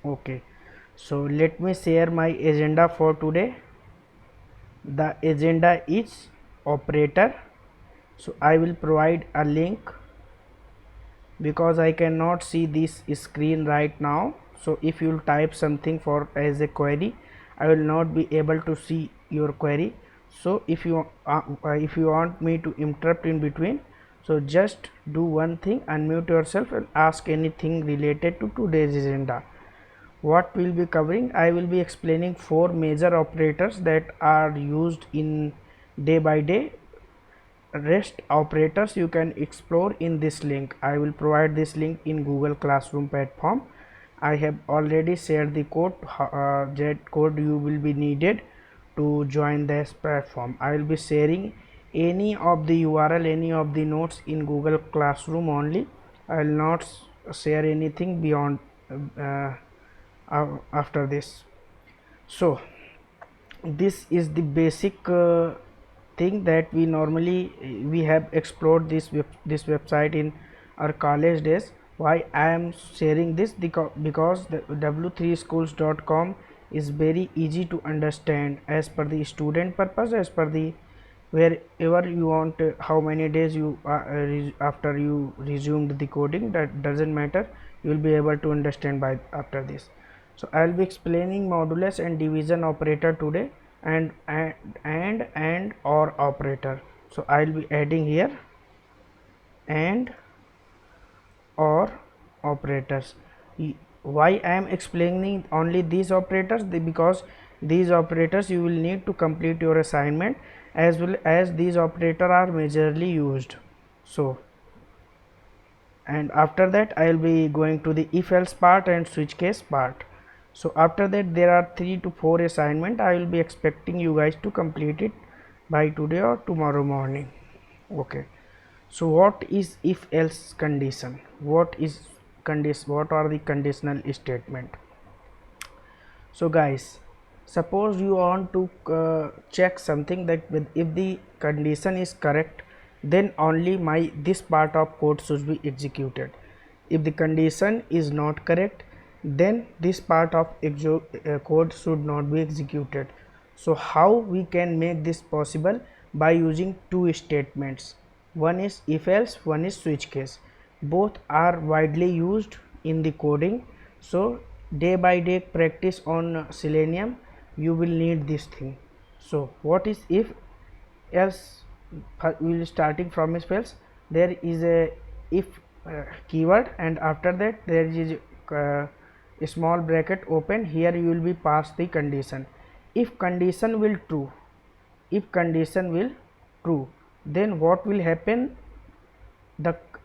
Okay, so let me share my agenda for today. The agenda is operator. So I will provide a link because I cannot see this screen right now. So if you type something for as a query, I will not be able to see your query. So if you want me to interrupt in between, so just do one thing, unmute yourself and ask anything related to today's agenda. What we'll be covering, I will be explaining 4 major operators that are used in day by day. Rest operators you can explore in this link. I will provide this link in Google Classroom platform. I have already shared the code. That code you will be needed to join this platform. I will be sharing any of the URL, any of the notes in Google Classroom only. I will not share anything beyond after this. So this is the basic thing that we normally we have explored this website in our college days. Why I am sharing this? Because the w3schools.com is very easy to understand as per the student purpose, as per the wherever you want, how many days you after you resumed the coding, that doesn't matter, you will be able to understand by after this. So I will be explaining modulus and division operator today, and or operator. So I will be adding here and or operators. Why I am explaining only these operators? Because these operators you will need to complete your assignment, as well as these operators are majorly used. So and after that I will be going to the if else part and switch case part. So after that there are 3 to 4 assignment. I will be expecting you guys to complete it by today or tomorrow morning. Okay, so what is if else condition? What are the conditional statement? So guys, suppose you want to check something, that if the condition is correct, then only this part of code should be executed. If the condition is not correct, then this part of code should not be executed. So how we can make this possible? By using 2 statements. One is if else, one is switch case. Both are widely used in the coding. So day by day practice on Selenium, you will need this thing. So what is if else? We will starting from if else. There is a if keyword, and after that there is a small bracket open. Here you will be pass the condition. If condition will true, if condition will true, then what will happen?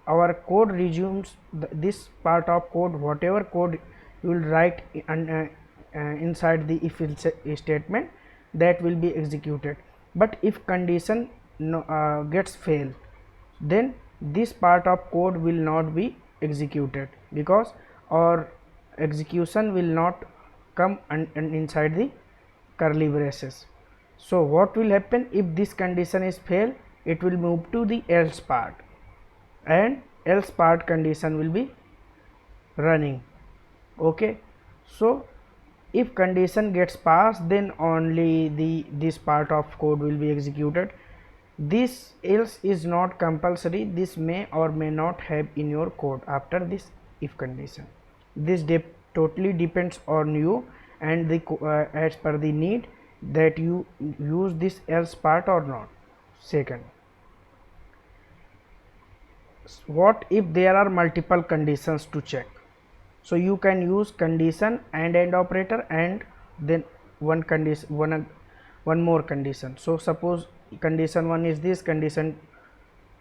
Our code resumes this part of code, whatever code you will write inside the if else statement, that will be executed. But if condition gets fail, then this part of code will not be executed, because our execution will not come inside the curly braces. So what will happen? If this condition is fail, it will move to the else part, and else part condition will be running. Okay, so if condition gets passed, then only this part of code will be executed. This else is not compulsory. This may or may not have in your code after this if condition. This totally depends on you and the as per the need, that you use this else part or not. Second, what if there are multiple conditions to check? So you can use condition and end operator, and then one more condition. So suppose condition 1 is this, condition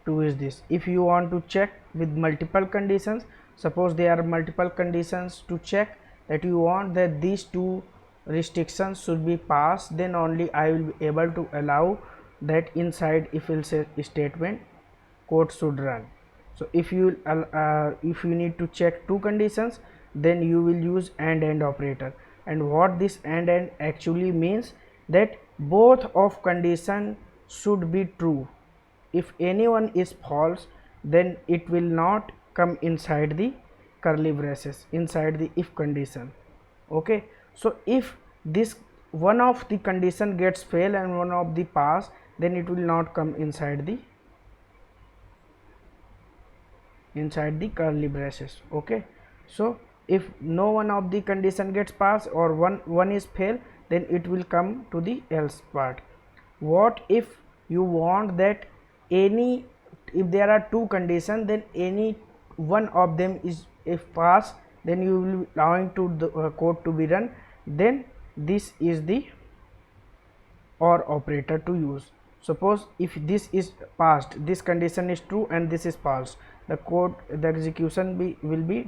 2 is this. If you want to check with multiple conditions, suppose there are multiple conditions to check, that you want that these 2 restrictions should be passed, then only I will be able to allow that inside if else statement code should run. So if you need to check 2 conditions, then you will use and end operator. And what this and actually means, that both of condition should be true. If any one is false, then it will not come inside the curly braces, inside the if condition. Okay, so if this one of the condition gets fail and one of the pass, then it will not come inside the curly braces. Okay, so if no one of the condition gets pass or one is fail, then it will come to the else part. What if you want that any, if there are two conditions, then any one of them is if pass, then you will allowing to the code to be run, then this is the or operator to use. Suppose if this is passed, this condition is true and this is false, the code, the execution will be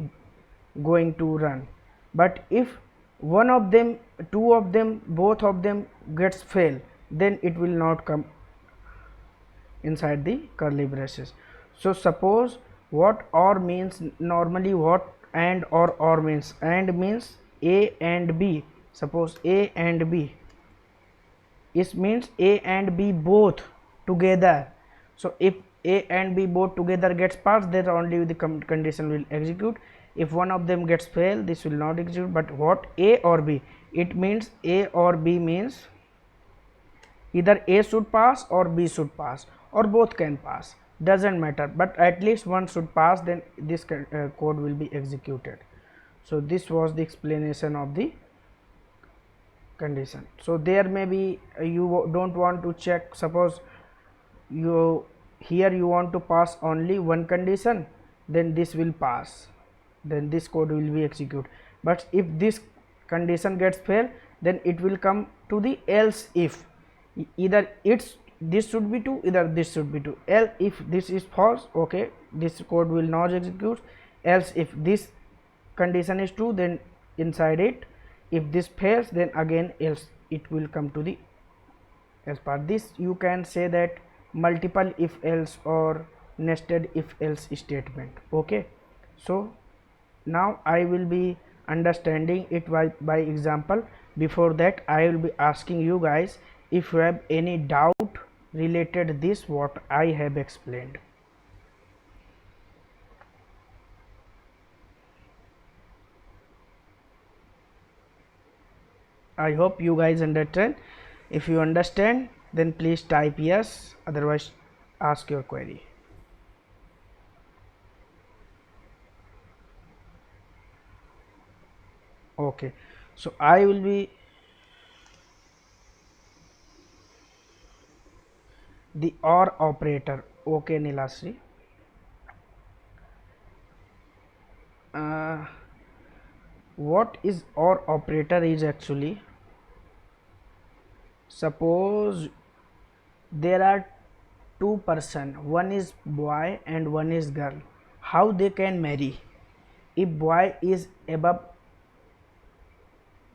going to run. But if one of them, two of them, both of them gets fail, then it will not come inside the curly braces. So suppose what or means, normally what and or means, and means a and b. Suppose a and b, it means a and b both together. So if a and b both together gets passed, then only the condition will execute. If one of them gets fail, this will not execute. But what a or b, it means a or b means either a should pass or b should pass, or both can pass, doesn't matter, but at least one should pass, then this code will be executed. So this was the explanation of the condition. So there may be you don't want to check, suppose you here you want to pass only one condition, then this will pass, then this code will be executed. But if this condition gets fail, then it will come to the else if, either it's this should be true, either this should be true. Else if this is false, okay, this code will not execute. Else if this condition is true, then inside it, if this fails, then again else it will come to the else part. This you can say that multiple if else or nested if else statement. Okay, so now I will be understanding it by example. Before that, I will be asking you guys if you have any doubt related this what I have explained. I hope you guys understand. If you understand, then please type yes, otherwise ask your query. Okay, so I will be the OR operator. Okay, Nilasri. What is OR operator is actually, suppose there are two person, one is boy and one is girl. How they can marry? If boy is above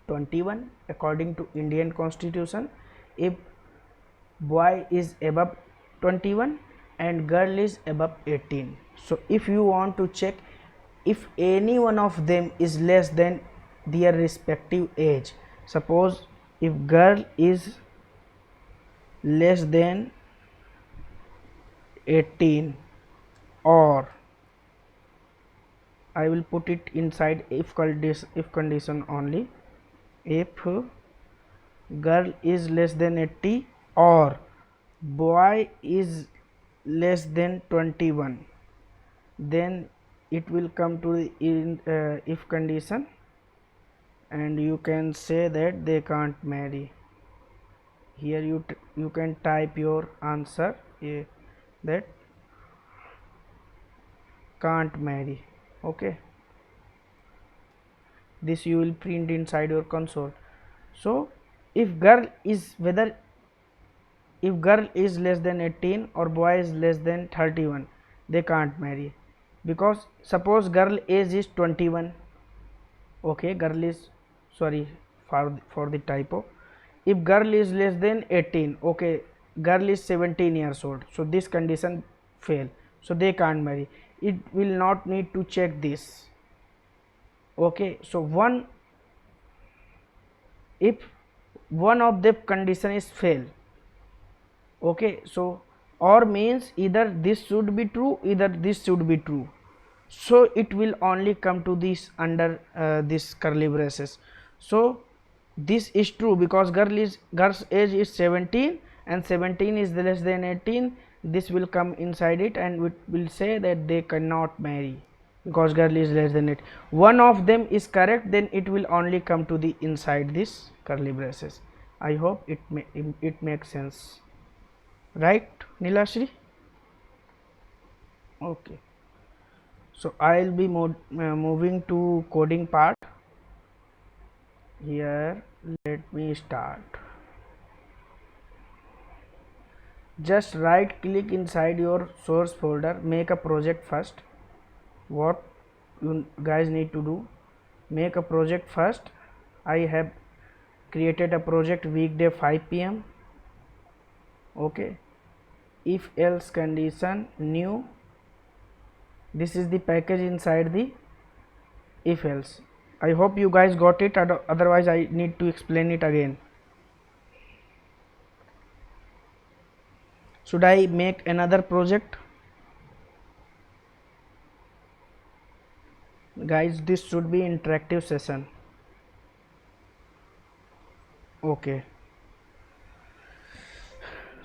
21 according to Indian Constitution, if boy is above 21 and girl is above 18. So if you want to check if any one of them is less than their respective age, suppose if girl is less than 18, or I will put it inside if condition only, if girl is less than 80 or boy is less than 21, then it will come to the if condition, and you can say that they can't marry. Here you can type your answer that can't marry. Okay, this you will print inside your console. So if girl is if girl is less than 18 or boy is less than 31, they can't marry, because suppose girl age is 21. Okay, girl is, sorry for the typo, if girl is less than 18, okay, girl is 17 years old, so this condition fail, so they can't marry. It will not need to check this. Okay, so if one of the condition is fail, okay, so or means either this should be true, either this should be true, so it will only come to this under this curly braces. So this is true because girl's age is 17 and 17 is less than 18. This will come inside it and it will say that they cannot marry because girl is less than it. One of them is correct, then it will only come to the inside this curly braces. I hope it makes sense, right, Nilashri? Okay, so I'll be moving to coding part. Here let me start. Just right click inside your source folder, make a project first. What you guys need to do, make a project first. I have created a project weekday 5 p.m. okay. If else condition new, this is the package inside the if else. I hope you guys got it, otherwise I need to explain it again. Should I make another project? Guys, this should be interactive session. Okay,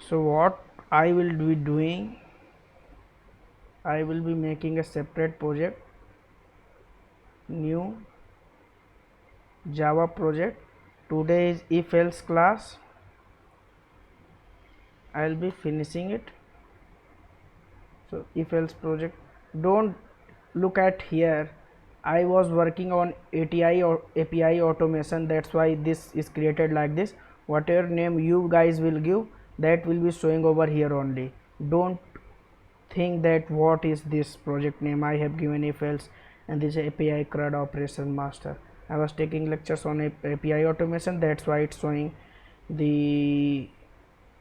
so what I will be doing, I will be making a separate project, new Java project. Today is if else class. I will be finishing it. So if else project, don't look at here. I was working on API or API automation, that's why this is created like this. Whatever name you guys will give, that will be showing over here only. Don't think that what is this project name. I have given if else and this API CRUD operation master. I was taking lectures on API automation, that's why it's showing the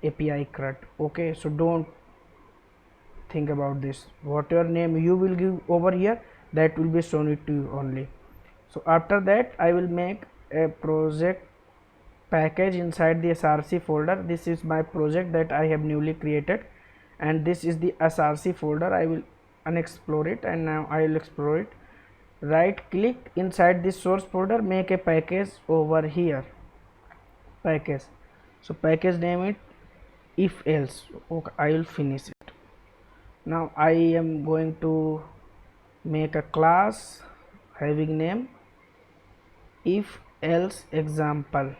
API CRUD. Okay, so don't think about this. Whatever name you will give over here, that will be shown it to you only. So after that I will make a project package inside the src folder. This is my project that I have newly created and this is the src folder. I will unexplore it and now I will explore it. Right click inside this source folder, make a package over here, package. So package name it if else. Okay, I will finish it. Now I am going to make a class having name if else example.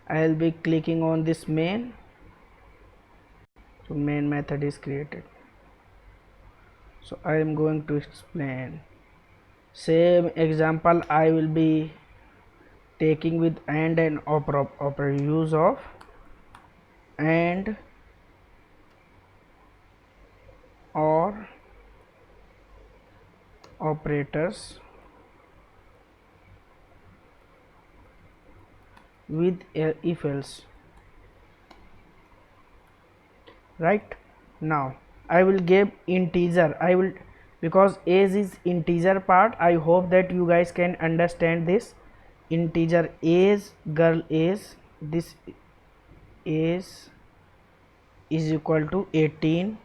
I will be clicking on this main. So main method is created. So I am going to explain same example. I will be taking with and use of and or operators with if else. Right, now I will give integer. I will, because age is integer part, I hope that you guys can understand this. Integer age, girl age, this age is equal to 18.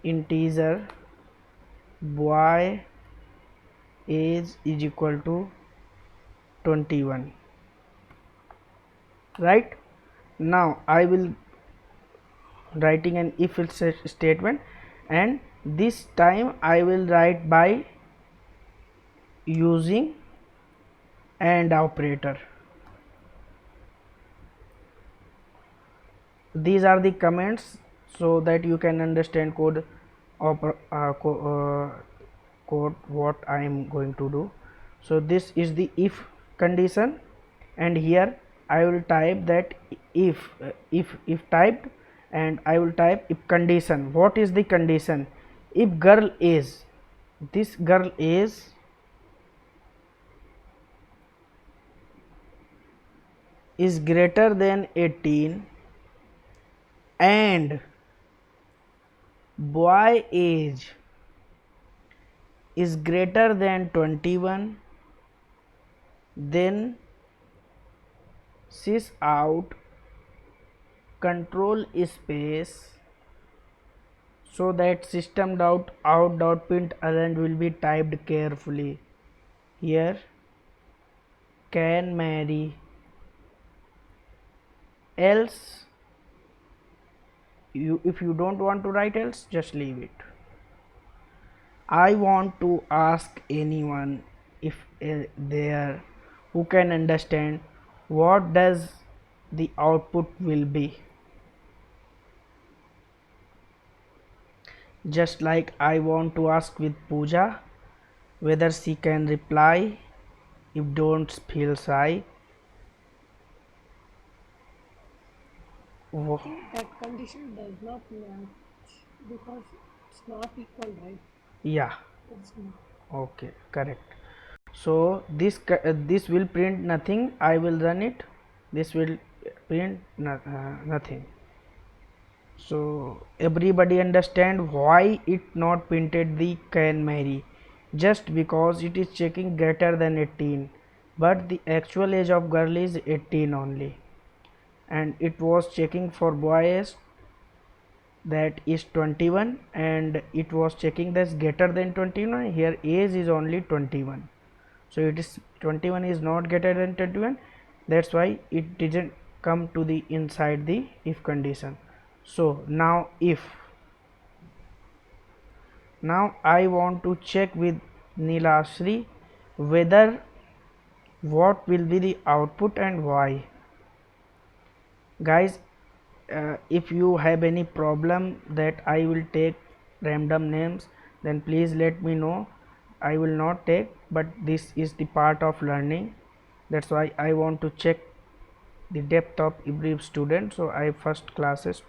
Integer boy age is equal to 21. Right, now I will writing an if else statement and this time I will write by using and operator. These are the comments so that you can understand code code what I am going to do. So this is the if condition and here I will type that if typed and I will type if condition. What is the condition? If girl is, this girl is greater than 18 and boy age is greater than 21, then sys out control space so that system dot out dot println will be typed carefully. Here can marry, else you, if you don't want to write else, just leave it. I want to ask anyone if there who can understand what does the output will be. Just like I want to ask with Pooja whether she can reply. If don't feel shy. I think that condition does not match because it's not equal, right? Yeah, It's not. okay, correct. So this will print nothing. I will run it. This will print nothing. So everybody understand why it not printed the can marry, just because it is checking greater than 18, but the actual age of girl is 18 only, and it was checking for boys that is 21, and it was checking that's greater than 21. Here age is only 21, so it is 21 is not greater than 21, that's why it didn't come to the inside the if condition. So now I want to check with Nilashri whether what will be the output and why. Guys, if you have any problem that I will take random names, then please let me know. I will not take, but this is the part of learning. That's why I want to check the depth of every student. So I first classes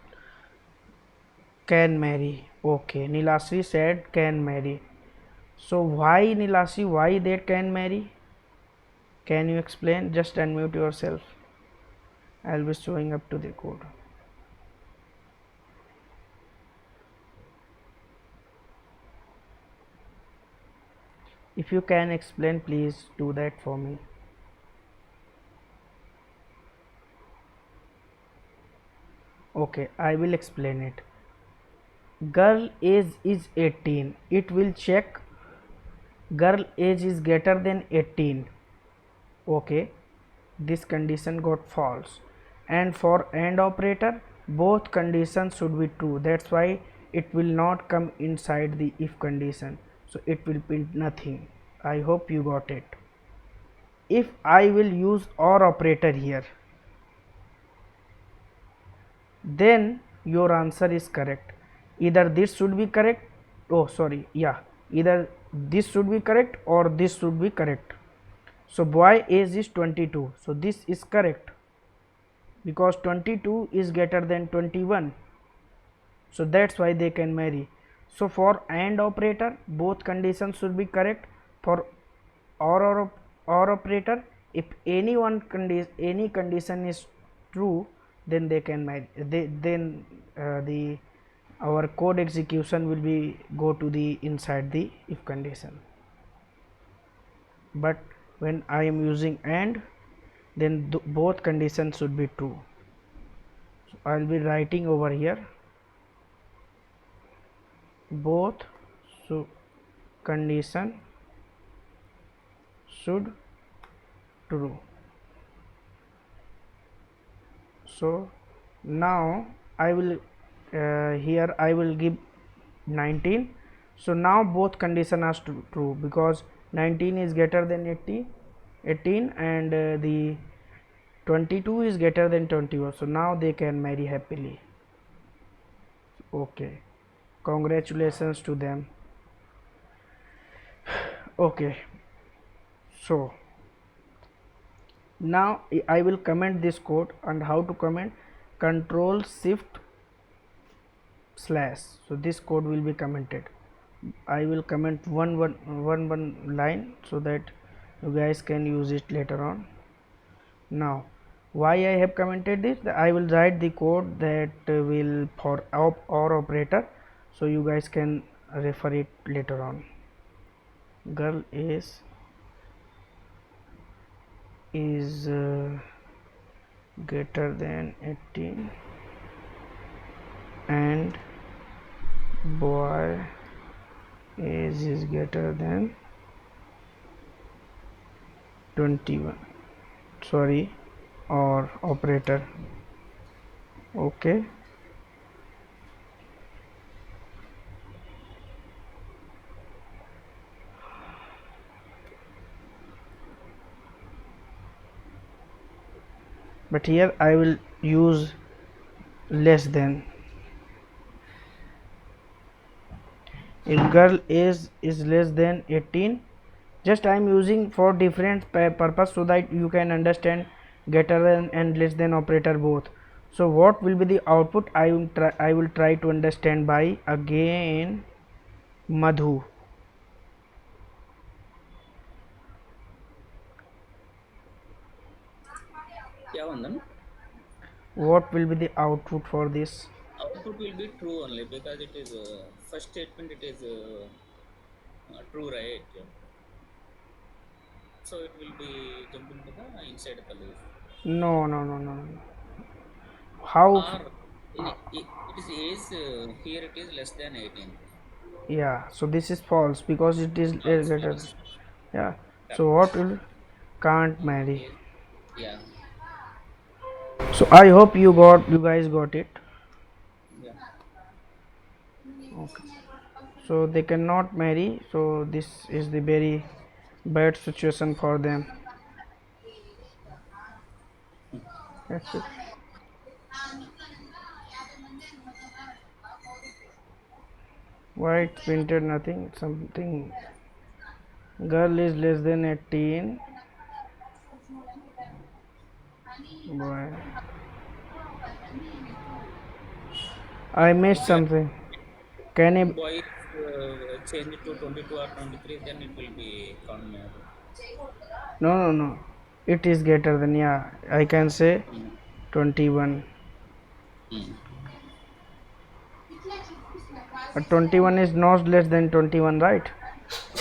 can marry. Okay, Nilashri said can marry. So why, Nilashri, why they can marry? Can you explain? Just unmute yourself. I'll be showing up to the code. If you can explain, please do that for me. Okay, I will explain it. Girl age is 18. It will check girl age is greater than 18. Okay, this condition got false. And for AND operator, both conditions should be true. That's why it will not come inside the if condition. So it will print nothing. I hope you got it. If I will use OR operator here, then your answer is correct. Either this should be correct, oh sorry, yeah, either this should be correct or this should be correct. So boy age is 22, so this is correct because 22 is greater than 21, so that's why they can marry. So for AND operator, both conditions should be correct. For OR operator, if any condition is true, then they can marry. Then the our code execution will be go to the inside the if condition. But when I am using AND, then both conditions should be true. So I will be writing over here both so condition should true. So now I will here I will give 19. So now both condition are true because 19 is greater than 18 and the 22 is greater than 21, so now they can marry happily. Okay, congratulations to them. Okay, so now I will comment this code, and how to comment: control shift slash. So this code will be commented. I will comment one line so that you guys can use it later on. Now why I have commented this, I will write the code that will for OR operator, so you guys can refer it later on. Girl is greater than 18 and boy age is greater than 21, sorry, or operator. Okay, but here I will use less than. If girl age is less than 18, just I am using for different purpose so that you can understand greater than and less than operator both. So what will be the output? I will try to understand by again Madhu. Yeah, Vandan. What will be the output for this? Output will be true only because it is first statement. It is true, right? So it will be jumping to the inside the loop. No, no, no, no, no. How? Or it is age here. It is less than 18. Yeah. So this is false because it is False, greater. false. Yeah. So Correct. what will can't marry? Age, yeah, So I hope you guys got it. yeah. Okay. So they cannot marry. So this is the very bad situation for them. That's it. Why it's printed nothing? Something. Girl is less than 18. Boy. I missed If you something. Can you? boy change it to 22 or 23, then it will be count married. No, no, no. It is greater than, yeah. I can say Mm. 21. Mm. But 21 is not less than 21, right?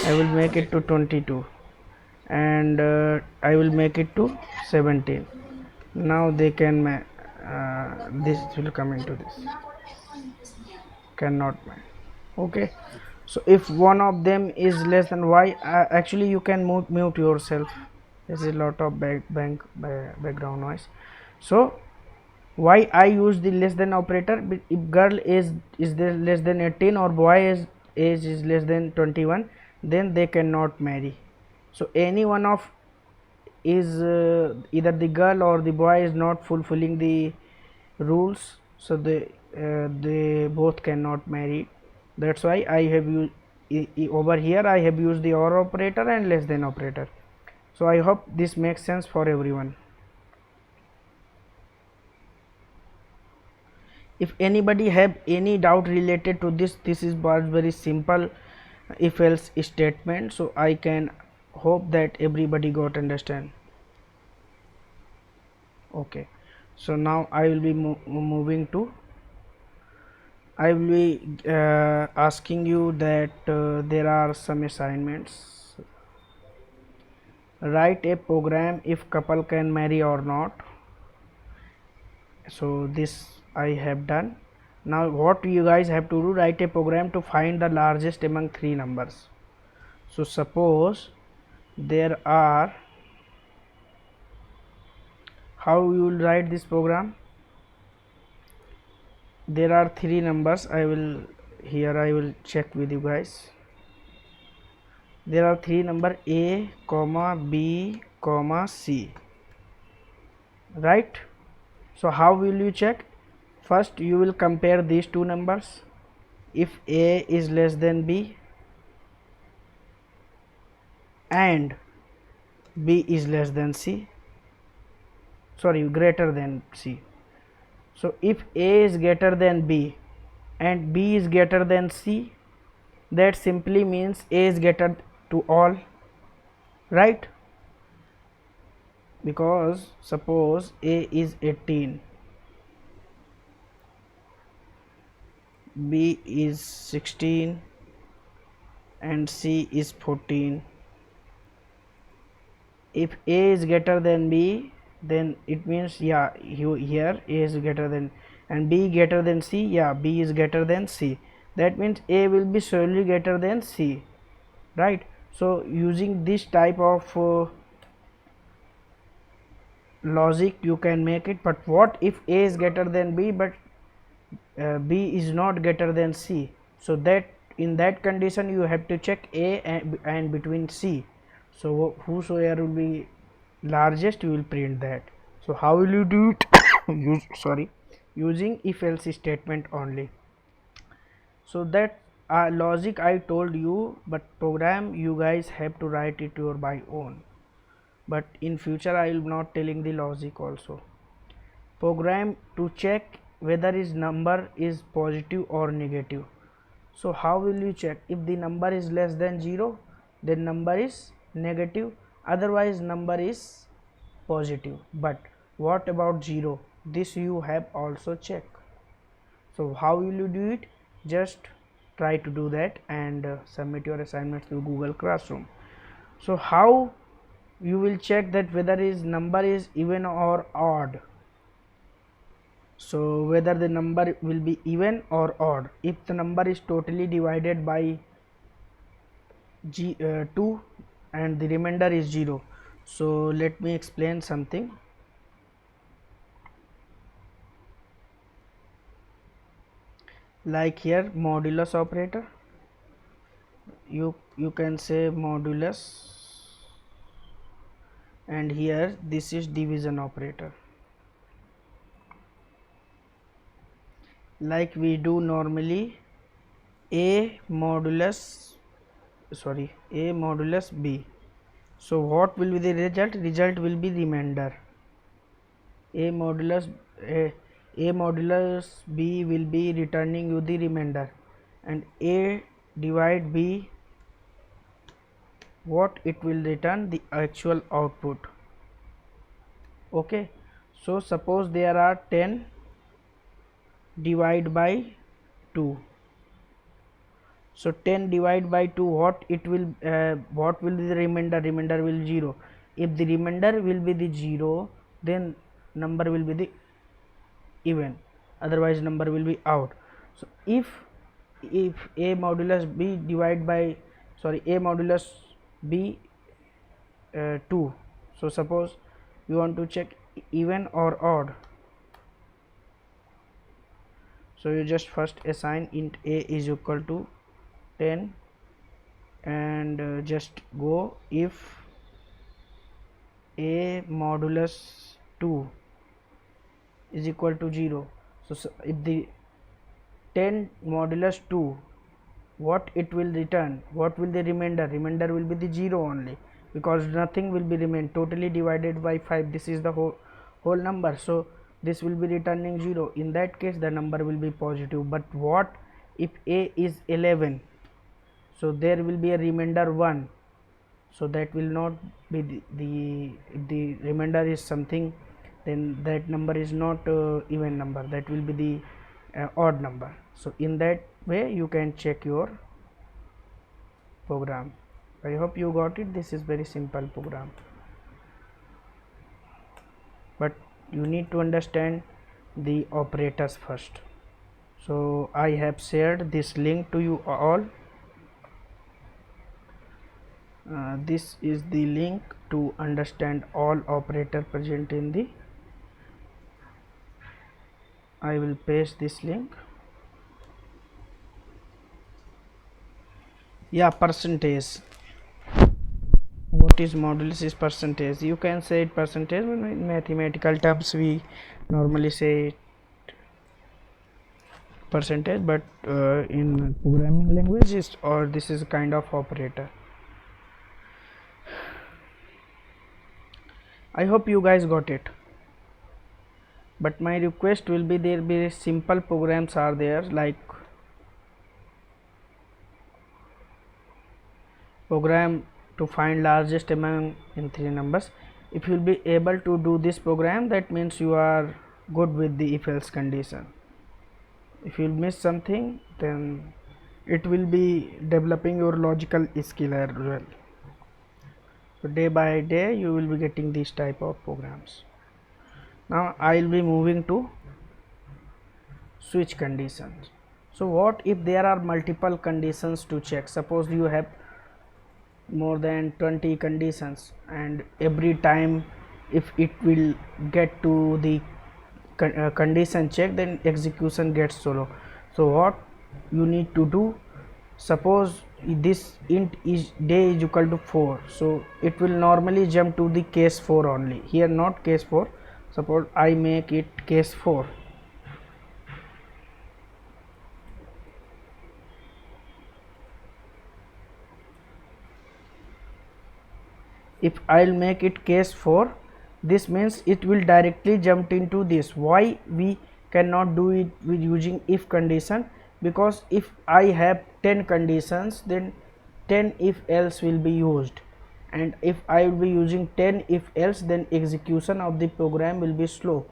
I will make Okay. it to 22. And I will make it to 17. Now they can this will come into this. Cannot match. Okay. So if one of them is less than y, actually you can mute yourself. There's a lot of background noise. So why I use the less than operator? If girl is there less than 18 or boy is age is less than 21, then they cannot marry. So any one of is either the girl or the boy is not fulfilling the rules, so they both cannot marry. That's why I have used over here I have used the or operator and less than operator. So I hope this makes sense for everyone. If anybody have any doubt related to this is was very simple if else statement, so I can hope that everybody got understand. Okay, so now I will be moving to, I will be asking you that there are some assignments. Write a program if couple can marry or not. So this I have done. Now what you guys have to do, write a program to find the largest among three numbers. So suppose there are, how you will write this program? There are three numbers. I will check with you guys. There are three number a comma b comma c, right? So how will you check? First you will compare these two numbers. If a is less than b and b is less than c, sorry, greater than c. So if a is greater than b and b is greater than c, that simply means a is greater to all, right? Because suppose a is 18, b is 16 and c is 14. If a is greater than b, then it means, yeah, here a is greater than and b greater than c, yeah, b is greater than c. that means A will be surely greater than C, right? So using this type of logic you can make it. But what if A is greater than B but B is not greater than C? So that in that condition you have to check A and between C. So whosoever will be largest you will print that. So how will you do it? Using if else statement only. So that logic I told you, but program you guys have to write it your by own. But in future I will not telling the logic also. Program to check whether his number is positive or negative. So how will you check? If the number is less than 0, then number is negative, otherwise number is positive. But what about 0? This you have also check. So how will you do it? Just try to do that and submit your assignments to Google Classroom. So how you will check that whether his number is even or odd? So whether the number will be even or odd. If the number is totally divided by 2 and the remainder is 0. So let me explain something. Like here modulus operator, you can say modulus, and here this is division operator. Like we do normally a modulus b. So what will be the result? Result will be remainder. A modulus b will be returning you the remainder, and a divide b, what it will return? The actual output. Okay, so suppose there are 10 divide by 2. So 10 divide by 2, what will be the remainder? Remainder will 0. If the remainder will be the 0, then number will be the even, otherwise number will be out. So if a modulus b divide by a modulus b 2, so suppose you want to check even or odd. So you just first assign int a is equal to 10 and just go if a modulus 2 is equal to 0. So if the 10 modulus 2, what it will return? What will the remainder? Remainder will be the 0 only, because nothing will be remain. Totally divided by 5, this is the whole number, so this will be returning 0. In that case the number will be positive. But what if a is 11? So there will be a remainder 1, so that will not be if the remainder is something, then that number is not even number, that will be the odd number. So in that way you can check your program. I hope you got it. This is very simple program, but you need to understand the operators first. So I have shared this link to you all. This is the link to understand all operator present in the. I will paste this link. Yeah, percentage. What is modulus is percentage. You can say it percentage, but in mathematical terms we normally say it percentage, but in programming languages, or this is a kind of operator. I hope you guys got it, but my request will be there be simple programs are there, like program to find largest among in 3 numbers. If you will be able to do this program, that means you are good with the if else condition. If you miss something, then it will be developing your logical skill as well. So day by day you will be getting these type of programs. Now I will be moving to switch conditions. So what if there are multiple conditions to check? Suppose you have more than 20 conditions, and every time if it will get to the condition check, then execution gets slow. So what you need to do, suppose this int is day is equal to 4, so it will normally jump to the case 4 only, here not case 4. Suppose I make it case 4. If I'll make it case 4, this means it will directly jump into this. Why we cannot do it with using if condition? Because if I have 10 conditions, then 10 if else will be used, and if I will be using 10 if else, then execution of the program will be slow.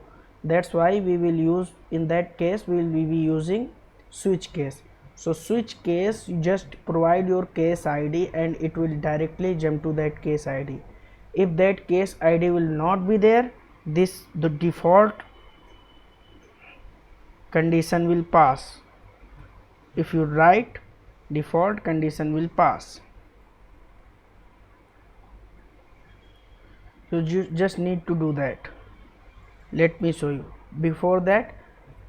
That's why we will use, in that case we will be using switch case. So switch case, you just provide your case id and it will directly jump to that case id. If that case id will not be there, the default condition will pass. If you write default condition will pass. So you just need to do that. Let me show you. Before that,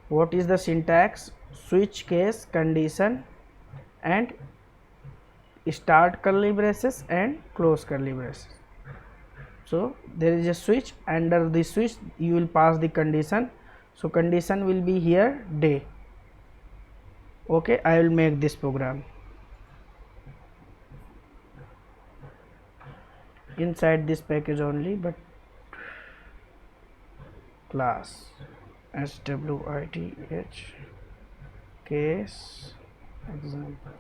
what is the syntax? Switch case condition and start curly braces and close curly braces. So there is a switch, under the switch you will pass the condition. So condition will be here day. Okay, I will make this program. Inside this package only, but class swith case example.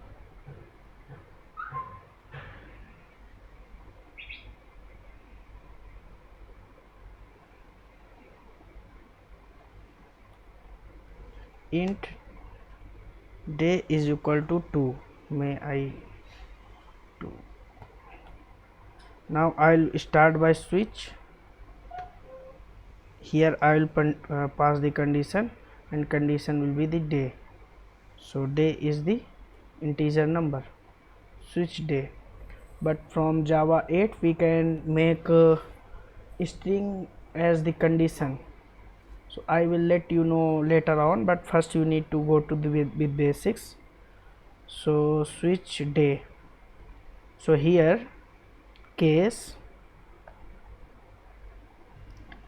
Int day is equal to 2. May I 2. Now I'll start by switch. Here I will pass the condition, and condition will be the day. So day is the integer number, switch day. But from Java 8 we can make a string as the condition. So I will let you know later on, but first you need to go to the with basics. So switch day. So here case,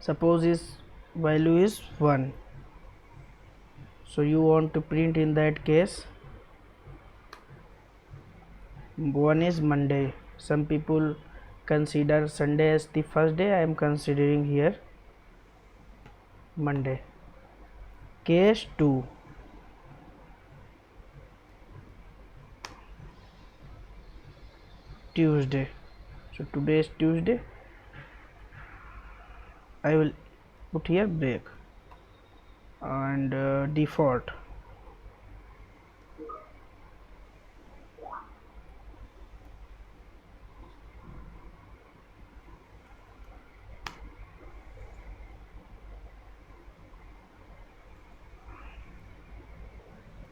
suppose is value is 1, so you want to print in that case 1 is Monday. Some people consider Sunday as the first day, I am considering here Monday. Case 2, Tuesday. So today is Tuesday, I will put here break and default.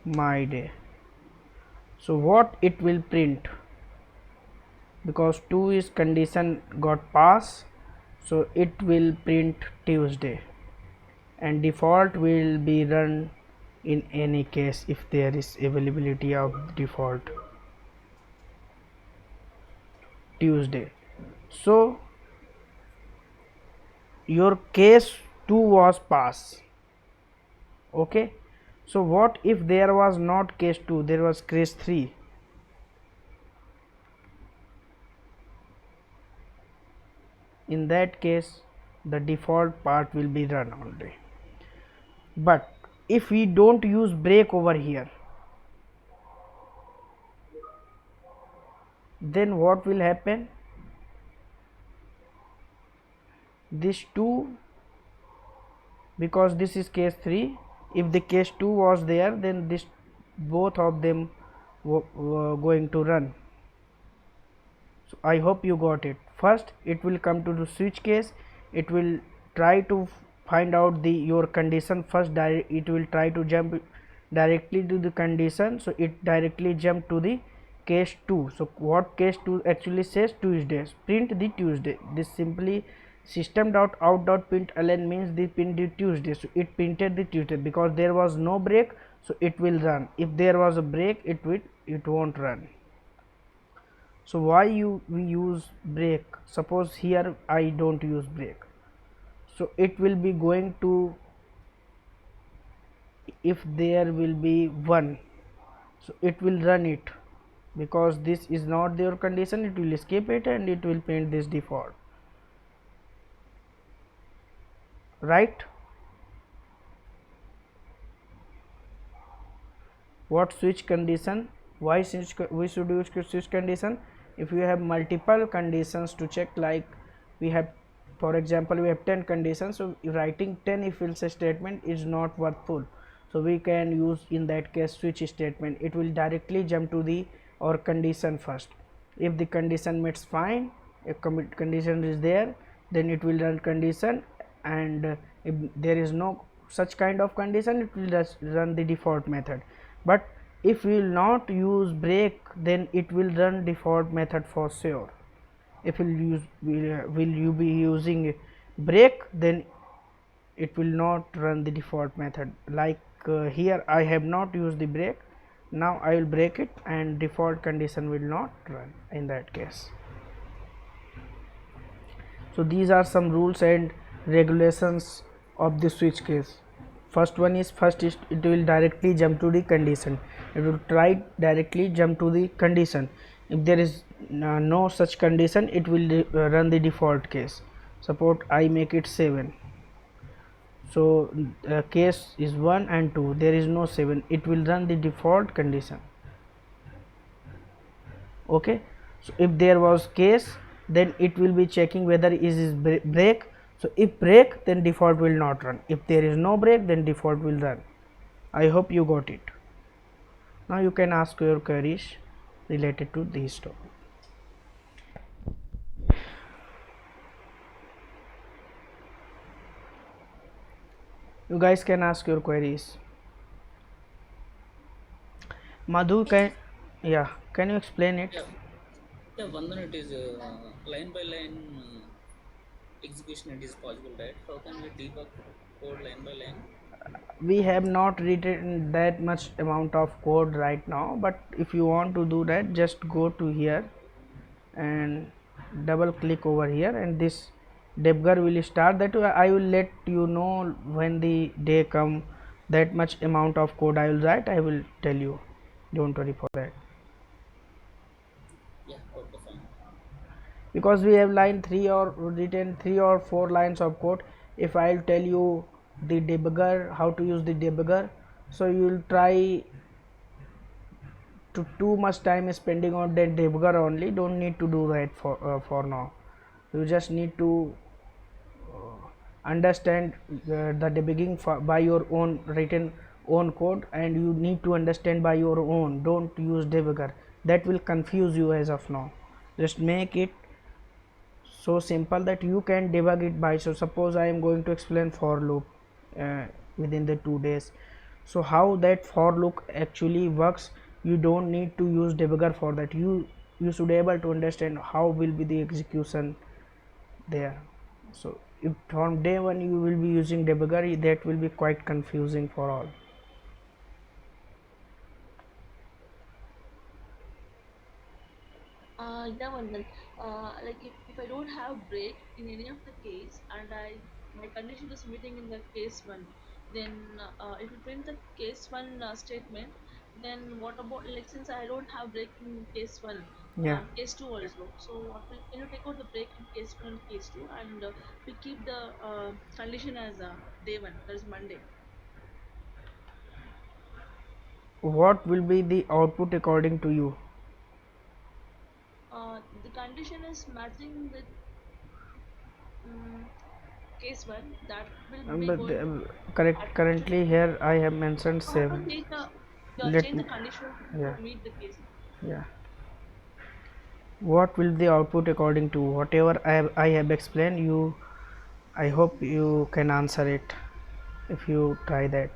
My day. So what it will print, because 2 is condition got pass, so it will print Tuesday, and default will be run in any case if there is availability of default Tuesday. So your case 2 was pass. Okay, so what if there was not case 2, there was case 3? In that case the default part will be run only. But if we don't use break over here, then what will happen? This 2, because this is case 3, if the case 2 was there, then this both of them were going to run. So I hope you got it. First it will come to the switch case, it will try to find out the your condition first, it will try to jump directly to the condition, so it directly jump to the case 2. So what case 2 actually says? Tuesdays, print the Tuesday. This simply system dot out dot print ln means the print the Tuesday, so it printed the Tuesday because there was no break, so it will run. If there was a break, it won't run. So why we use break? Suppose here I don't use break, so it will be going to, if there will be 1, so it will run it, because this is not their condition, it will skip it and it will print this default, right? What switch condition? Why we should use switch condition? If you have multiple conditions to check, like we have, for example, we have 10 conditions, so writing 10 if else statement is not worthful, so we can use in that case switch statement. It will directly jump to the or condition first. If the condition meets fine, if condition is there, then it will run condition, and if there is no such kind of condition, it will just run the default method. But if we will not use break, then it will run default method for sure. If will you be using break, then it will not run the default method. Like here I have not used the break, now I will break it and default condition will not run in that case. So these are some rules and regulations of the switch case. First is it will directly jump to the condition. It will try directly jump to the condition. If there is no such condition, it will run the default case. Suppose I make it 7. So case is 1 and 2. There is no 7. It will run the default condition. Okay. So if there was case, then it will be checking whether is break. So if break, then default will not run. If there is no break, then default will run. I hope you got it. Now you can ask your queries related to this topic. You guys can ask your queries. Madhu, can you explain it? Yeah, Vandan, it is line by line execution. It is possible, right? How can we debug code line by line? We have not written that much amount of code right now, but if you want to do that, just go to here and double click over here, and this debugger will start. That I will let you know when the day come, that much amount of code I will write, I will tell you, don't worry for that. Yeah, okay, fine. Because we have line 3 or written 3 or 4 lines of code. If I will tell you the debugger, how to use the debugger, so you will try to too much time spending on that debugger only. Don't need to do that for now. You just need to understand the debugging by your own written own code, and you need to understand by your own. Don't use debugger, that will confuse you as of now. Just make it so simple that you can debug it by. So suppose I am going to explain for loop within the 2 days. So how that for loop actually works, you don't need to use debugger for that. You should able to understand how will be the execution there. So if from day one you will be using debugger, that will be quite confusing for all. Yeah, Vandan. Like if I don't have break in any of the case and my condition is meeting in the case 1, then if you print the case 1 statement, then what about, like, since I don't have break in case 1, Yeah. case 2 also. So what will, can you take out the break in case 1 and case 2, and we keep the condition as day 1, that is Monday. What will be the output according to you? The condition is matching with case 1, that will be But going currently here I have mentioned to have to 7. change the Let change me, the condition yeah, to meet the case. yeah. What will the output according to whatever I have explained you? I hope you can answer it if you try that.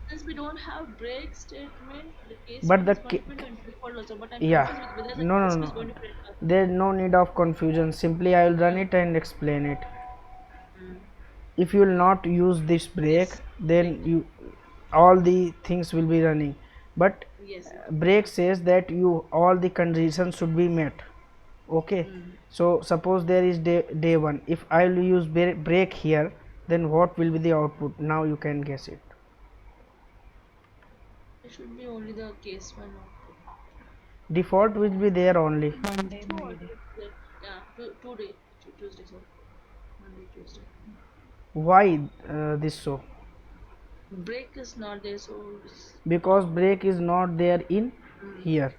since we don't have break statement, the case but one is going to print and default also. But I'm yeah, confused with whether the no, no, case two is no, going to print. there's no need of confusion. Simply I will run it and explain it. Mm. If you will not use this break, Yes. then Break. you all the things will be running, but Yes. Yes. break says that you all the conditions should be met. Okay, Mm. so suppose there is day 1, if I will use break here, then what will be the output? Now you can guess it. It should be only the case one output. Default will be there only. Monday, Two Monday. alternate there. Yeah, Tuesday, sorry. Monday, Tuesday. Why this so? Break is not there, so it's Because break is not there in mm, here.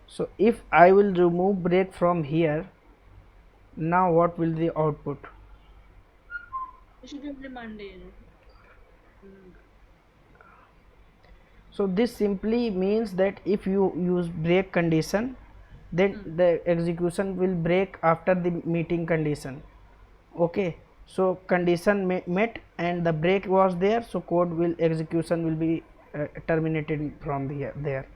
So if I will remove break from here, now what will the output? it should be only Monday, you know. Mm. So this simply means that if you use break condition, then Mm. the execution will break after the meeting condition. Okay, so condition met and the break was there, so code will execution will be terminated from there.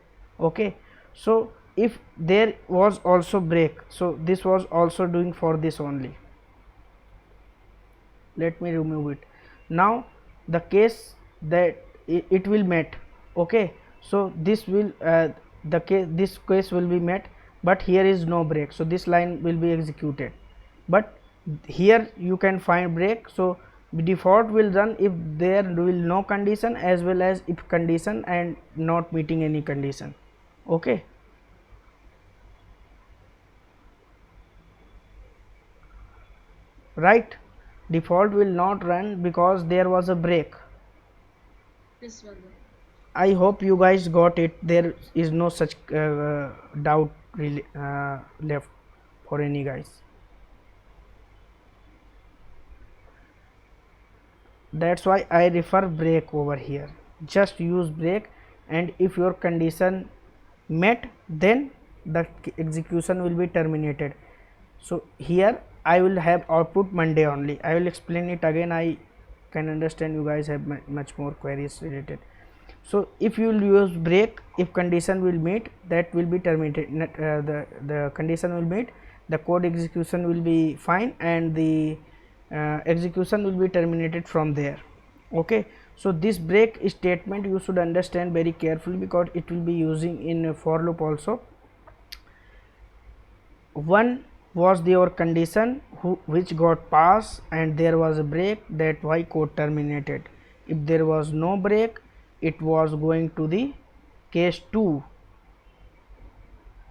Okay, so if there was also break, so this was also doing for this only. Let me remove it. Now the case that it will met. Okay, so this will this case will be met, but here is no break, so this line will be executed. But here you can find break, so default will run if there will no condition as well as if condition and not meeting any condition. Okay, right, default will not run because there was a break. This one. I hope you guys got it. There is no such doubt really left for any guys. That's why I refer break over here. Just use break, and if your condition met, then the execution will be terminated. So here I will have output Monday only. I will explain it again. I can understand you guys have much more queries related. So if you will use break, if condition will meet, that will be terminated. The condition will meet, the code execution will be fine, and the execution will be terminated from there. Okay, so this break statement you should understand very carefully because it will be using in a for loop also. One was your condition which got passed and there was a break, that why code terminated. If there was no break, it was going to the case 2.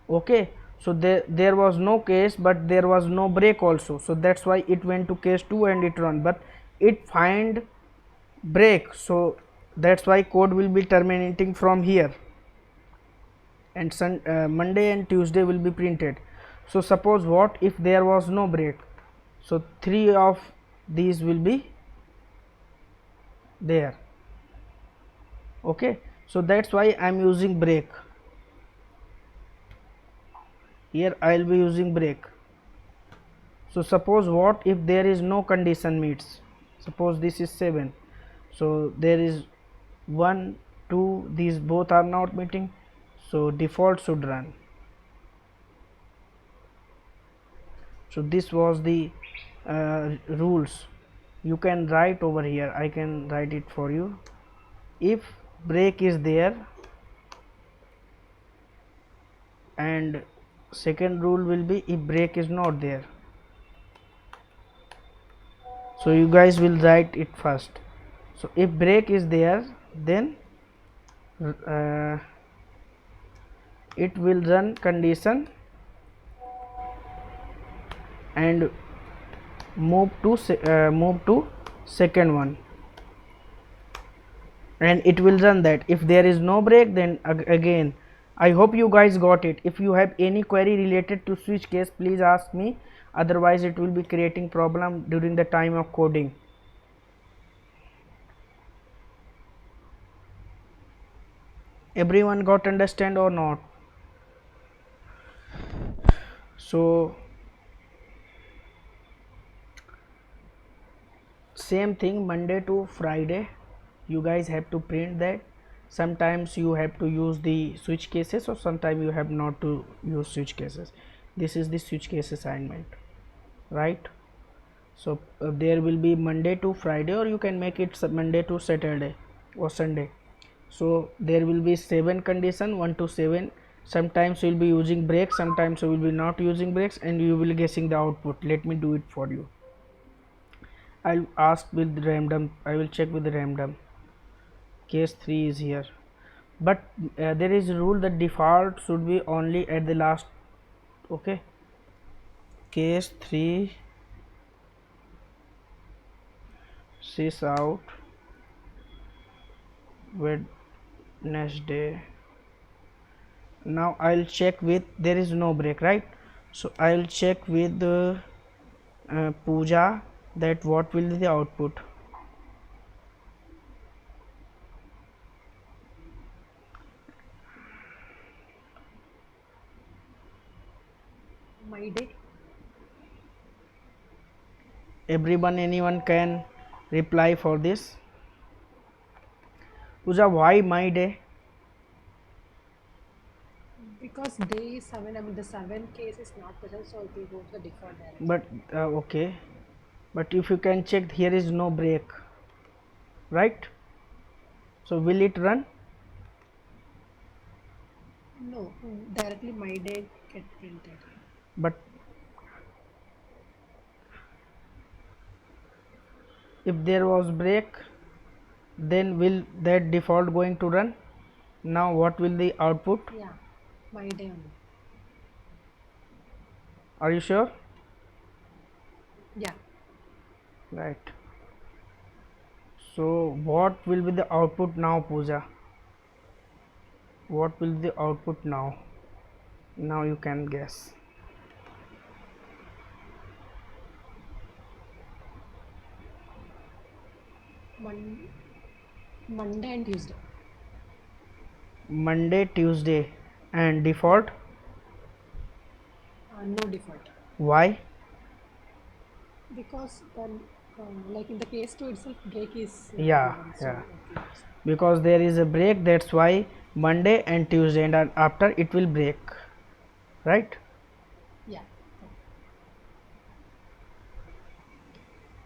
Okay, so there was no case, but there was no break also, so that's why it went to case 2 and it run, but it find break, so that's why code will be terminating from here, and Monday and Tuesday will be printed. So suppose what if there was no break, so 3 of these will be there. Okay, so that's why I am using break here. I will be using break. So suppose what if there is no condition meets, suppose this is 7, so there is 1 2, these both are not meeting, so default should run. So this was the rules. You can write over here, I can write it for you. If break is there, and second rule will be if break is not there. So you guys will write it first. So if break is there, then uh, it will run condition and move to second one, and it will run that. If there is no break, then again. I hope you guys got it. If you have any query related to switch case, please ask me, otherwise it will be creating problem during the time of coding. Everyone got understand or not? So same thing, Monday to Friday you guys have to print that, sometimes you have to use the switch cases, or sometimes you have not to use switch cases. This is the switch case assignment, right? So there will be Monday to Friday, or you can make it Monday to Saturday or Sunday. So there will be 7 condition, 1 to 7. Sometimes you will be using brakes, sometimes you will be not using brakes, and you will guessing the output. Let me do it for you. I'll ask with random, I will check with random. Case 3 is here, but there is a rule that default should be only at the last. Okay, case 3 sys out Wednesday. Now I'll check with, there is no break, right? So I'll check with Pooja that what will be the output. My day. Everyone, anyone can reply for this. Pooja, why my day? Because day is 7, I mean the 7 case is not present, so it will go to the default direction. But okay, but if you can check, here is no break, right? So will it run? No, directly my day get printed. But if there was break, then will that default going to run? Now what will the output? Yeah, my day only. Are you sure? Yeah, Right. So what will be the output now, Pooja? What will be the output now? Now you can guess. Monday and Tuesday. Monday, Tuesday, and default. No default. Why? Because then, like in the case 2 itself, break is Yeah, given, so, yeah. okay. Because there is a break, that's why Monday and Tuesday, and after it will break, right? Yeah.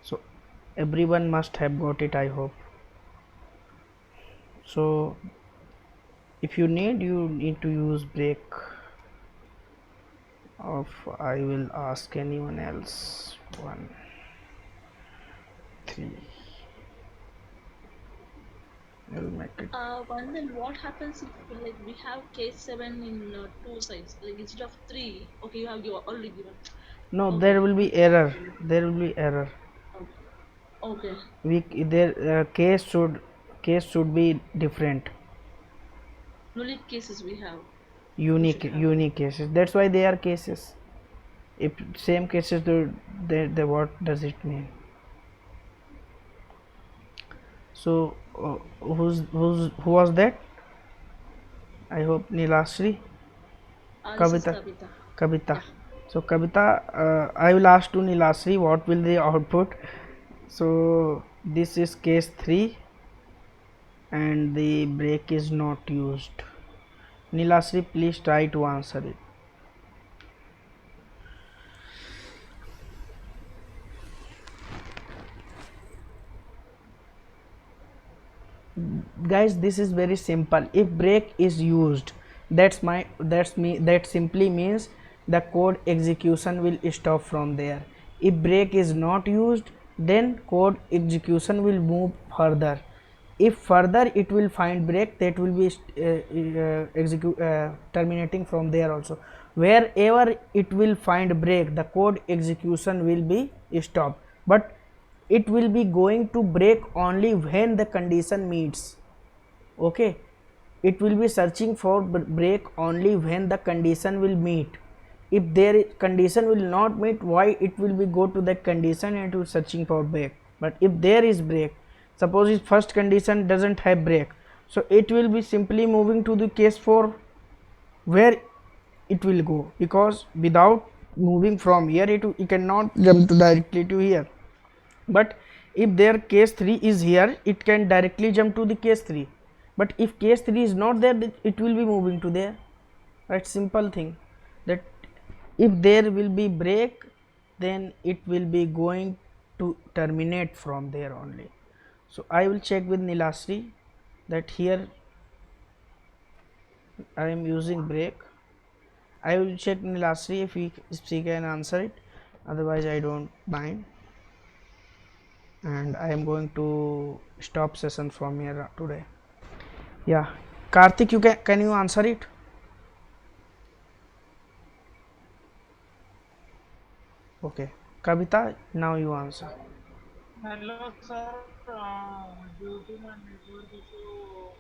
So everyone must have got it, I hope. So if you need, you need to use break, of I will ask anyone else. 1 3, I'll make it. Then what happens if like we have case 7 in 2 sides, like instead of 3? Okay, you have already given. No, Okay. there will be error, there will be error. Okay. We there case should be different, Only cases we have. unique cases. That's why they are cases. If same cases, the what does it mean? So who was that? I hope Nilasri. This is Kavita. Kavita. Kavita. So Kavita, I will ask to Nilasri what will the output. So this is case 3 and the break is not used. Nilasri, please try to answer it. Guys, this is very simple. If break is used, that simply means the code execution will stop from there. If break is not used, then code execution will move further. If further it will find break, that will be terminating from there also. Wherever it will find break, the code execution will be stopped, but it will be going to break only when the condition meets. Okay, it will be searching for break only when the condition will meet. If their condition will not meet, why it will be go to that condition and to searching for break. But if there is break, suppose if first condition doesn't have break, so it will be simply moving to the case 4 where it will go, because without moving from here it cannot jump directly to here. But if their case 3 is here, it can directly jump to the case 3. but if case 3 is not there, it will be moving to there, right? Simple thing, that if there will be break, then it will be going to terminate from there only. So I will check with Nilasri that here I am using break. I will check Nilasri if she can answer it, otherwise I don't mind, and I am going to stop session from here today. Yeah, Karthik, you can you answer it? Okay, Kavita, now you answer. Hello, sir. Due to my network issue,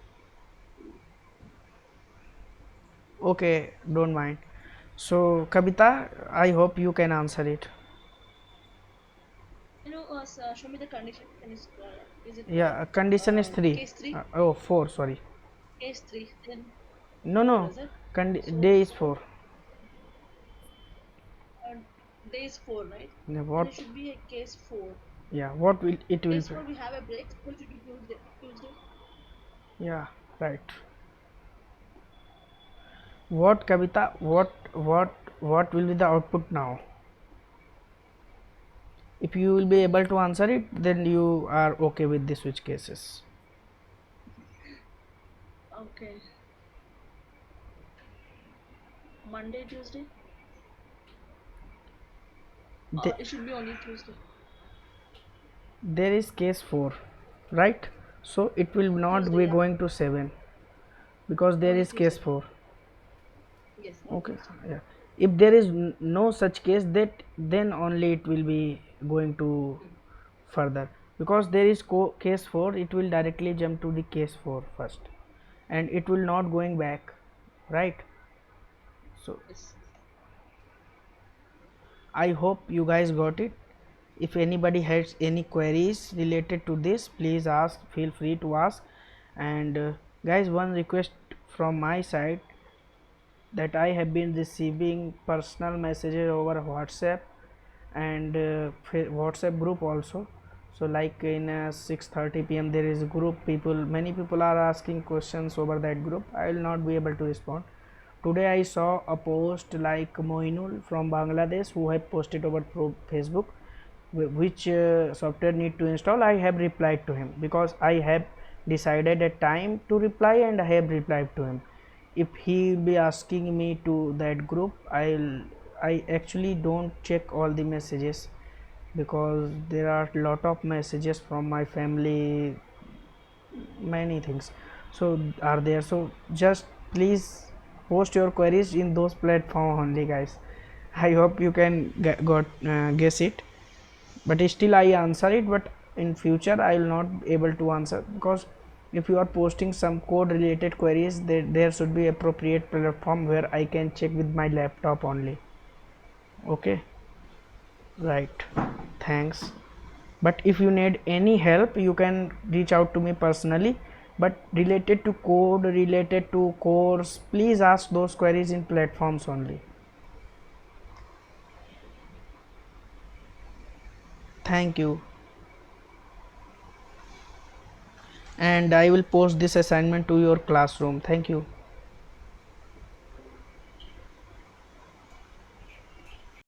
Okay, don't mind. So Kavita, I hope you can answer it. Show me the condition. Is it Yeah, condition is 3. case 3? Oh, 4, sorry. Case 3, then No, 4, no, is it? day So, is 4. uh, day is 4, right? Yeah, Then what? it should be a case 4. Yeah, what will it will Case be? 4, we have a break, so it should be Tuesday. Tuesday. Yeah, right. What, Kavita? What will be the output now? If you will be able to answer it, then you are okay with the switch cases. Okay. Monday, Tuesday? The, It should be only Tuesday. there is case 4, right? So it will not Tuesday, be yeah. going to 7 because there Only is case Tuesday. 4. Yes, only Okay, Tuesday. yeah. If there is no such case, that then only it will be going to further, because there is case 4, it will directly jump to the case 4 first, and it will not going back, right? So Yes. I hope you guys got it. If anybody has any queries related to this, please ask, feel free to ask. And guys, one request from my side, that I have been receiving personal messages over WhatsApp and WhatsApp group also. So like in 6:30 p.m. there is a group, many people are asking questions over that group. I will not be able to respond. Today I saw a post like Moinul from Bangladesh who have posted over Facebook which software need to install. I have replied to him because I have decided a time to reply, and I have replied to him. If he will be asking me to that group, I actually don't check all the messages, because there are lot of messages from my family, many things so are there. So just please post your queries in those platform only, guys. I hope you can guess it, but still I answer it. But in future I will not able to answer, because if you are posting some code related queries, there should be appropriate platform where I can check with my laptop only. Okay, right, thanks. But if you need any help, you can reach out to me personally, but related to code, related to course, please ask those queries in platforms only. Thank you. And I will post this assignment to your classroom. Thank you.